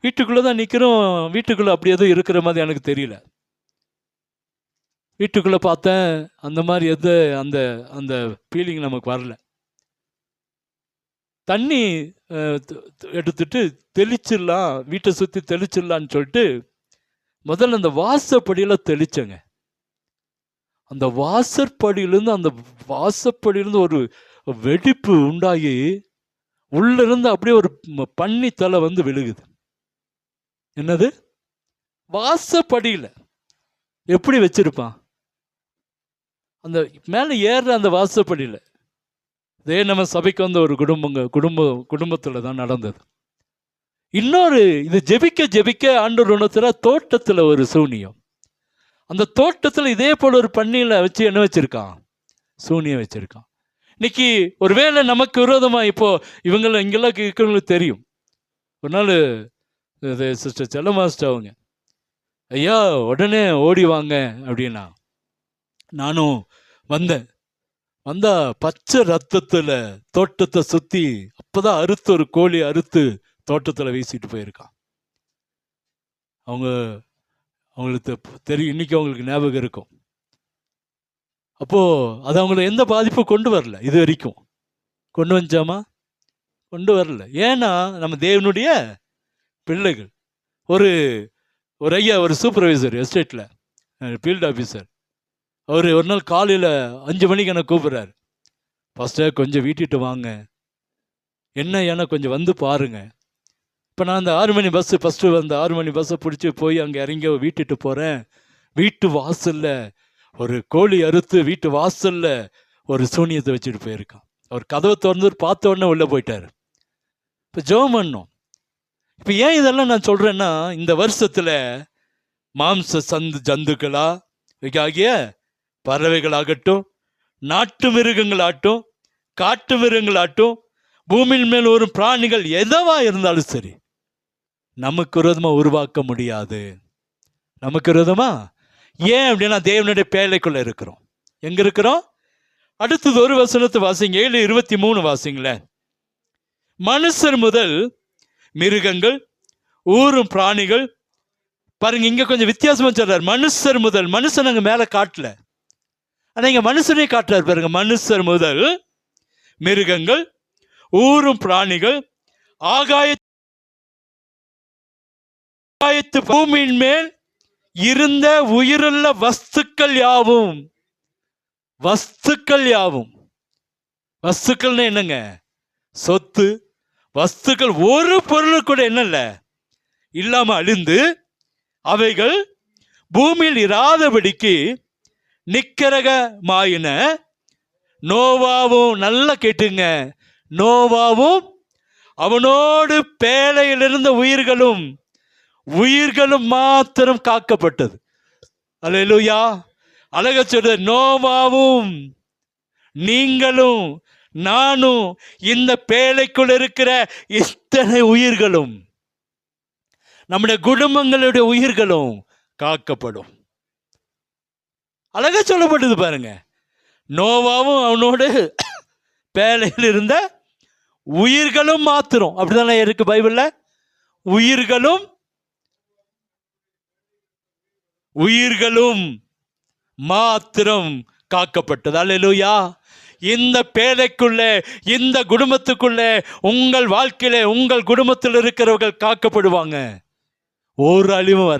A: வீட்டுக்குள்ளே தான் நிற்கிறோம். வீட்டுக்குள்ளே அப்படி எதுவும் இருக்கிற மாதிரி எனக்கு தெரியல. வீட்டுக்குள்ளே பார்த்தேன், அந்த மாதிரி அந்த அந்த ஃபீலிங் நமக்கு வரல. தண்ணி எடுத்துட்டு தெளிச்சிடலாம், வீட்டை சுற்றி தெளிச்சிடலான்னு சொல்லிட்டு முதல்ல அந்த வாசப்படியில் தெளிச்சங்க. அந்த வாசப்படியிலேருந்து ஒரு வெடிப்பு உண்டாகி உள்ளிருந்து அப்படியே ஒரு பன்னி தலை வந்து விழுகுது. என்னது? வாசப்படியில் எப்படி வச்சிருப்பான்? அந்த மேலே ஏறுற அந்த வாசப்படியில். இதே நம்ம சபைக்கு வந்த ஒரு குடும்பத்தில் தான் நடந்தது. இன்னொரு இது ஜெபிக்க ஆண்டவர் உணர்த்துற தோட்டத்தில் ஒரு சூனியம். அந்த தோட்டத்தில் இதே போல ஒரு பன்னியில வச்சு என்ன வச்சிருக்கான்? சூனியம் வச்சிருக்கான். இன்னைக்கு ஒருவேளை நமக்கு விரோதமா இப்போ இவங்களை இங்கெல்லாம் இருக்கிறவங்களுக்கு தெரியும். ஒரு நாள் சிஸ்டர் செல்ல மாஸ்டர் அவங்க, ஐயா உடனே ஓடி வாங்க அப்படின்னா நானும் வந்தா பச்சை ரத்தத்துல தோட்டத்தை சுத்தி அப்பதான் ஒரு கோழி அறுத்து தோட்டத்துல வீசிட்டு போயிருக்கான். அவங்களுக்கு தெரியும், இன்னைக்கு அவங்களுக்கு ஞாபகம் இருக்கும். அப்போ அது அவங்கள எந்த பாதிப்பும் கொண்டு வரல, இது வரைக்கும் கொண்டு வந்துச்சாமா? கொண்டு வரல. ஏன்னா நம்ம தேவனுடைய பிள்ளைகள். ஒரு ஐயா, ஒரு சூப்பர்வைசர் எஸ்டேட்ல ஃபீல்டு ஆஃபீஸர், அவர் ஒரு நாள் காலையில் 5 மணிக்கு என்னை கூப்பிட்றாரு. ஃபஸ்ட்டு கொஞ்சம் வீட்டிட்டு வாங்க. என்ன ஏன்னா கொஞ்சம் வந்து பாருங்க. இப்போ நான் அந்த 6 மணி பஸ்ஸு ஃபஸ்ட்டு அந்த 6 மணி பஸ்ஸை பிடிச்சி போய் அங்கே இறங்கி வீட்டுட்டு போகிறேன். வீட்டு வாசலில் ஒரு கோழி அறுத்து வீட்டு வாசலில் ஒரு சூனியத்தை வச்சுட்டு போயிருக்கான். அவர் கதவை திறந்து பார்த்த உடனே உள்ளே போயிட்டார். இப்போ ஜெபம் பண்ணோம். இப்போ ஏன் இதெல்லாம் நான் சொல்கிறேன்னா, இந்த வருஷத்தில் மாம்ச ஜந்துக்களா ஆகிய பறவைகளாகட்டும், நாட்டு மிருகங்களாகட்டும், காட்டு மிருகங்களாகட்டும், பூமியின் மேல் ஒரு பிராணிகள் எதவா இருந்தாலும் சரி, நமக்கு விரோதமாக உருவாக்க முடியாது. நமக்கு விரோதமா. ஏன் அப்படின்னா தேவனுடைய பேழைக்குள்ள இருக்கிறோம். எங்க இருக்கிறோம்? அடுத்தது ஒரு வசனத்தை வாசிங்க, 7:23 வாசிங்களேன். மனுஷர் முதல் மிருகங்கள், ஊரும் பிராணிகள். பாருங்க, இங்க கொஞ்சம் வித்தியாசமா சொல்றாரு. மனுஷர் முதல், மனுஷன் அங்க மேல காட்டல, ஆனா இங்க மனுஷனே காட்டுறாரு பாருங்க. மனுஷர் முதல் மிருகங்கள், ஊரும் பிராணிகள், ஆகாயத்து பூமியின் மேல் இருந்த உயிருள்ள வஸ்துக்கள் யாவும். வஸ்துக்கள் யாவும், வஸ்துக்கள்னு என்னங்க? சொத்து, வஸ்துக்கள். ஒரு பொருள் கூட என்னல்ல இல்லாம அழிந்து அவைகள் பூமியில் இராதபடிக்கு நிக்கரகமாயின. நோவாவும், நல்லா கேட்டுங்க, நோவாவும் அவனோடு பேழையில் இருந்த உயிர்களும் மாத்திரம் காக்கப்பட்டது. அல்லேலூயா. அழகா சொல்ற, நோவாவும் நீங்களும் நானும் இந்த பேழைக்குள் இருக்கிற இத்தனை உயிர்களும், நம்முடைய குடும்பங்களுடைய உயிர்களும் காக்கப்படும். அழகா சொல்லப்பட்டது பாருங்க. நோவாவும் அவனோடு பேழையில் இருந்த உயிர்களும் மாத்திரம், அப்படிதானே இருக்கு பைபிள்ல. உயிர்களும் மாத்திரம் காக்கப்பட்டது. அல்லேலூயா. இந்த பேழைக்குள்ளே, இந்த குடும்பத்துக்குள்ளே, உங்கள் வாழ்க்கையிலே, உங்கள் குடும்பத்தில் இருக்கிறவர்கள் காக்கப்படுவாங்க. ஒரு அழிவும்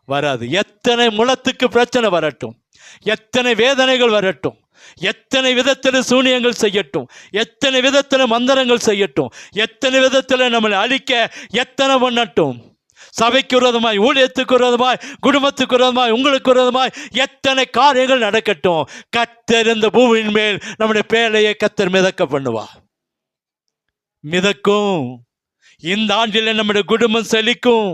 A: வராது. எத்தனை முழத்துக்கு பிரச்சனை வரட்டும், எத்தனை வேதனைகள் வரட்டும், எத்தனை விதத்தில் சூனியங்கள் செய்யட்டும், எத்தனை விதத்தில் மந்திரங்கள் செய்யட்டும், எத்தனை விதத்தில் நம்மளை அழிக்க எத்தனை பண்ணட்டும், சபைக்கு விரோதமாய், ஊழியத்துக்கு விரோதமாய், குடும்பத்துக்கு விரோதமாய், உங்களுக்கு விரோதமாய் எத்தனை காரியங்கள் நடக்கட்டும், கர்த்தர் இந்த பூமியின் மேல் நம்முடைய பேழையை கர்த்தர் மிதக்க பண்ணுவார். மிதக்கும். இந்த ஆண்டில் நம்முடைய குடும்பம் செழிக்கும்.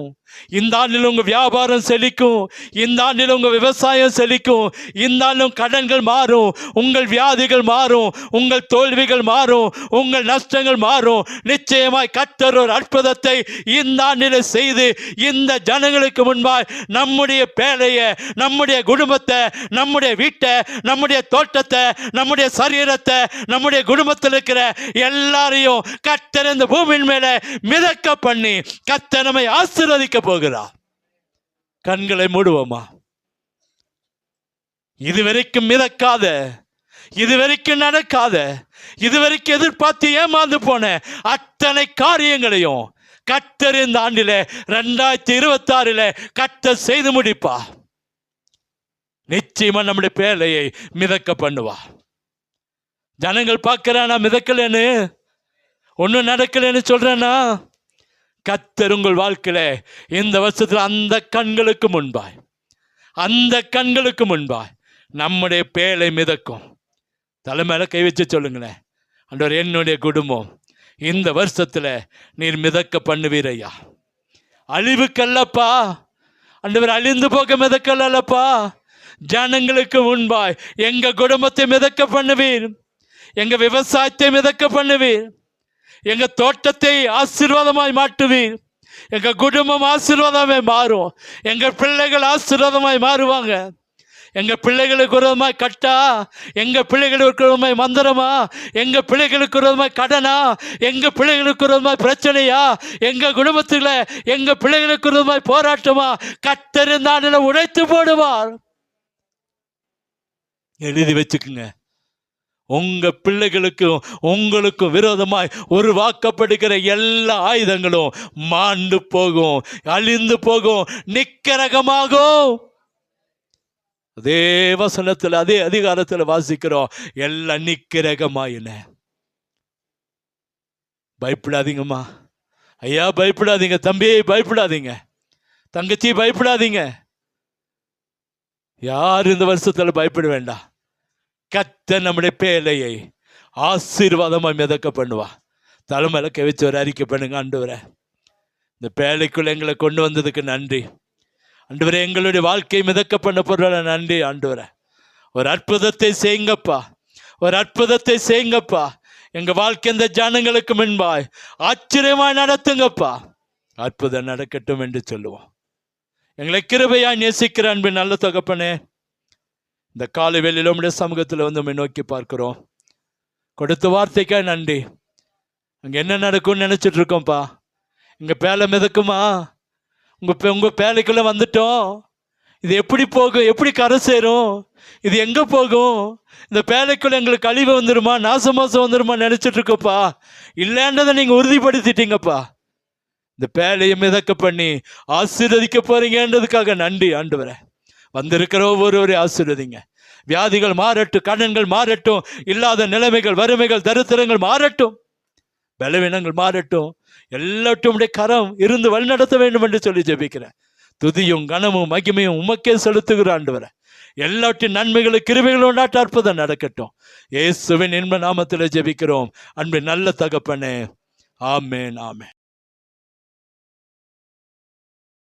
A: இந்த ஆண்டில் உங்க வியாபாரம் செழிக்கும். இந்த ஆண்டில் உங்க விவசாயம் செழிக்கும். இந்த ஆண்டிலும் கடன்கள் மாறும், உங்கள் வியாதிகள் மாறும், உங்கள் தோல்விகள் மாறும், உங்கள் நஷ்டங்கள் மாறும். நிச்சயமாய் கர்த்தர் ஒரு அற்புதத்தை இந்த ஆண்டில் செய்து இந்த ஜனங்களுக்கு முன்பாய் நம்முடைய பேழையை, நம்முடைய குடும்பத்தை, நம்முடைய வீட்டை, நம்முடைய தோட்டத்தை, நம்முடைய சரீரத்தை, நம்முடைய குடும்பத்தில் இருக்கிற எல்லாரையும் கர்த்தர் இந்த பூமியின் மேலே மிதக்க பண்ணி கர்த்தர் நம்மை ஆசீர்வதிக்க போகிறார். கண்களை மூடுவோமா? இதுவரைக்கும் மிதக்காத, இதுவரைக்கும் நடக்காத, இதுவரைக்கும் எதிர்பார்த்து ஏமாந்து போன அத்தனை காரியங்களையும் கர்த்தர் இந்த ஆண்டிலே 2026 கர்த்தர் செய்து முடிப்பா. நிச்சயமா நம்முடைய பேழையை மிதக்க பண்ணுவா. ஜனங்கள் பார்க்கிறானா மிதக்கலன்னு, ஒன்னும் நடக்கலன்னு சொல்றேன்னா, கர்த்தர் உங்கள் வாழ்க்கையில இந்த வருஷத்துல அந்த கண்களுக்கு முன்பாய் நம்முடைய பேழை மிதக்கும். தலைமையில கை வச்சு சொல்லுங்களேன், ஆண்டவரே, என்னுடைய குடும்பம் இந்த வருஷத்துல நீர் மிதக்க பண்ணுவீரையா. அழிவுக்கல்லப்பா ஆண்டவர், அழிந்து போக மிதக்கல்லப்பா. ஜனங்களுக்கு முன்பாய் எங்க குடும்பத்தை மிதக்க பண்ணுவீர், எங்க விவசாயத்தை மிதக்க பண்ணுவீர், எங்க தோட்டத்தை ஆசீர்வாதமாய் மாற்றுவீர், எங்க குடும்பம் ஆசீர்வாதமாய் மாறும், எங்க பிள்ளைகள் ஆசீர்வாதமாய் மாறுவாங்க. எங்க பிள்ளைகளுக்கு விரோதமாய் கட்டா, எங்க பிள்ளைகளுக்கு விரோதமாய் மந்திரமா, எங்க பிள்ளைகளுக்கு விரோதமாய் கடனா, எங்க பிள்ளைகளுக்கு விரோதமாய் பிரச்சனையா, எங்க குடும்பத்துல எங்க பிள்ளைகளுக்கு விரோதமாய் போராட்டமா, கர்த்தர் இந்த ஆண்டில உடைத்து போடுவார். எழுதி வச்சுக்குங்க. உங்க பிள்ளைகளுக்கும் உங்களுக்கும் விரோதமாய் உருவாக்கப்படுகிற எல்லா ஆயுதங்களும் மாண்டு போகும், அழிந்து போகும், நிக்கரகமாகும். அதே வசனத்துல, அதே அதிகாரத்துல வாசிக்கிறோம், எல்லாம் நிக்கரகமாயின. பயப்படாதீங்கம்மா, ஐயா பயப்படாதீங்க, தம்பி பயப்படாதீங்க, தங்கச்சி பயப்படாதீங்க, யார் இந்த வருஷத்துல பயப்பட வேண்டாம். கர்த்தர் நம்முடைய பேழையை ஆசீர்வாதமாக மிதக்க பண்ணுவா. தலைமையில கவிச்சு ஒரு அறிக்கை பண்ணுங்க. ஆண்டவரே, இந்த பேழைக்குள்ள எங்களை கொண்டு வந்ததுக்கு நன்றி. ஆண்டவரே, எங்களுடைய வாழ்க்கையை மிதக்க பண்ண பொருள நன்றி. ஆண்டவரே, ஒரு அற்புதத்தை செய்யுங்கப்பா, ஒரு அற்புதத்தை செய்யுங்கப்பா. எங்க வாழ்க்கை இந்த ஜனங்களுக்கு முன்பாய் ஆச்சரியமாய் நடத்துங்கப்பா. அற்புதம் நடக்கட்டும் என்று சொல்லுவோம். எங்களை கிருபையாய் நேசிக்கிற அன்பின் நல்ல தகப்பனே, இந்த காலை வேளையில உம்முடைய சமூகத்தில் வந்து உம்மை நோக்கி பார்க்கிறோம். கொடுத்த வார்த்தைக்காய் நன்றி. அங்கே என்ன நடக்கும்னு நினைச்சிட்டு இருக்கோம்ப்பா. இங்கே பேலை மிதக்குமா? உங்க பேலைக்குள்ள வந்துட்டோம். இது எப்படி போகும்? எப்படி கரை சேரும்? இது எங்க போகும்? இந்த பேலைக்குள்ள எங்களுக்கு அழிவு வந்துருமா, நாசமாசம் வந்துருமா நினைச்சிட்டு இருக்கோப்பா. இல்லைன்றதை நீங்க உறுதிப்படுத்திட்டீங்கப்பா. இந்த பேலையை மிதக்க பண்ணி ஆசீர்வதிக்க போறீங்கன்றதுக்காக நன்றி ஆண்டவரே. வந்திருக்கிற ஒவ்வொருவரையும் ஆசீர்வதிங்க. வியாதிகள் மாறட்டும், கடன்கள் மாறட்டும், இல்லாத நிலைமைகள், வறுமைகள், தரித்திரங்கள் மாறட்டும், பலவீனங்கள் மாறட்டும். எல்லாட்டும் கரம் இருந்து வழிநடத்த வேண்டும் என்று சொல்லி ஜெபிக்கிறேன். துதியும் கனமும் மகிமையும் உமக்கே செலுத்துகிற ஆண்டவரே. எல்லாற்றின் நன்மைகளும் கிருபைகளும் உண்டாட்ட அற்புதம் நடக்கட்டும். இயேசுவின் இன்ப நாமத்தில் ஜெபிக்கிறோம் அன்பின் நல்ல தகப்பனே. ஆமென், ஆமென்.